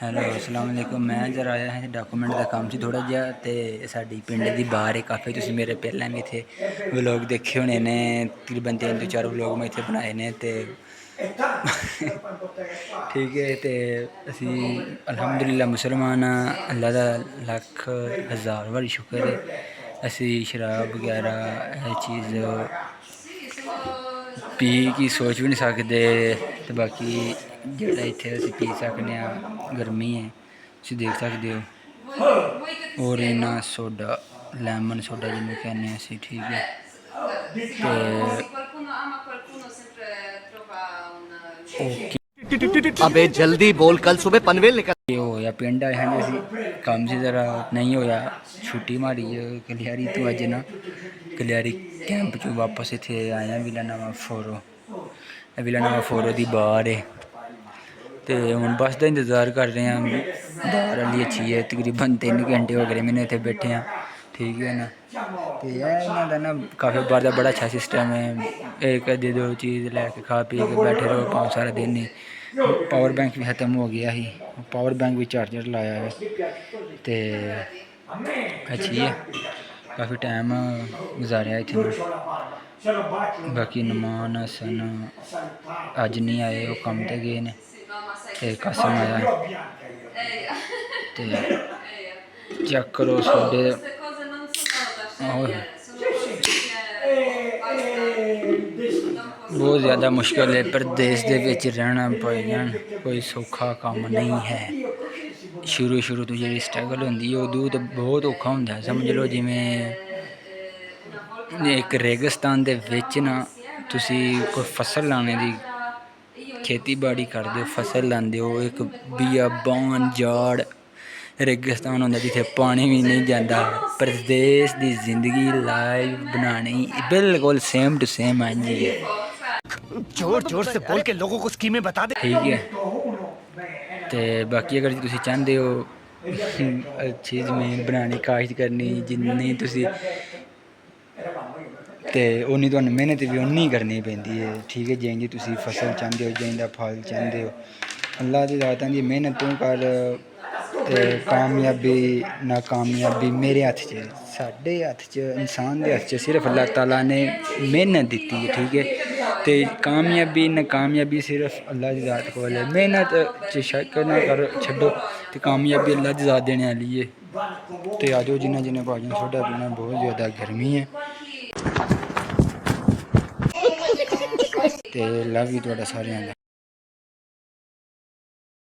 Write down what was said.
Hello अस्सलाम वालेकुम। मैं जरा आया है डॉक्यूमेंट का काम से थोड़ा जिहा ते साडी पिंड दी बाहर है काफ़ी तुसीं मेरे पहले भी इत्थे व्लॉग देखे होने ने तकरीबन 3-4 व्लॉग मैं इत्थे बनाए ने ते ठीक है ते असी अल्हम्दुलिल्लाह मुसलमान अल्लाह दा लख हज़ार बारी शुक्र है। असी शराब वगैरह यह चीज़ पी की सोच भी नहीं सकते तो बाकी जेह्ड़ा इत्थे असी पी सकने गर्मी है तुसीं देख सकते हो। और इन्ना सोडा लैमन सोडा जिन्होंने कहने असी ठीक है अबे जल्दी बोल, कल सुबह पनवेल निकल। होया पिंड आए हैं असी कम से ज़रा नहीं होया छुट्टी मारी कलियारी तो अज ना कलियारी कैंप चो वापस इत्थे आया विला नवा फोरो विला नवा फोरो दी बार है तो हम बस का इंतज़ार कर रहे हैं। बार वाली अच्छी है तकरीबन 3 घंटे हो गए मैंने इतने बैठे हैं ठीक है ना। तो इन्हों का ना काफ़ी बार का बड़ा अच्छा सिस्टम है एक दे दो चीज़ लैके खा पी के बैठे रहो पाँव सारा दिन ही। पावर बैंक भी ख़त्म हो गया ही पावर बैंक भी चार्जर लाया है तो अच्छी है काफ़ी टाइम गुजारिया इतने। बाकी नमान हसन अज नहीं आए वो कम तो गए ने ते कसम आया ते चेक करो सोडे बहुत ज़्यादा मुश्किल है प्रदेश के विच रहना भाईजान कोई सौखा काम नहीं है। शुरू तो जी स्ट्रगल होंगी उदू तो बहुत औखा होंगे समझ लो जिमें एक रेगिस्तान दे विच ना तुसी कोई फसल लाने की खेती बाड़ी करते हो फसल लाते हो एक बियाबान जाड़ रेगिस्तान होंगे जिथे पानी भी नहीं जाता। प्रदेश की जिंदगी लाइव बनाने बिल्कुल सेम टू सेम है जी है। जोर जोर से बोल के लोगों को स्कीमें बता दे ठीक है तो बाकी अगर तुम चाहते हो अच्छी जमीन बनानी काश्त करनी जिन्नी तुसी तो उन्नी तो मेहनत भी उन्नी करनी पैंदी है ठीक है। जिंदी तुसी फसल चाहते हो जिंदा फल चाहते हो अल्लाह की दातां दी मेहनत तू कर तो कामयाबी नाकामयाबी मेरे हत्थ च साढ़े हत्थ च इंसान के हत्थ च सिर्फ अल्लाह ताला ने मेहनत दी है ठीक है। तो कामयाबी नाकामयाबी सिर्फ अल्लाह की ज़ात को है मेहनत च शक ना करो छड्डो तो कामयाबी अल्लाह की ज़ात देने वाली है। तो आ जाओ जिन्हें जिन्हें भाजन सोडा पीना बहुत ज़्यादा गर्मी है तो लव यू थोड़ा सारे।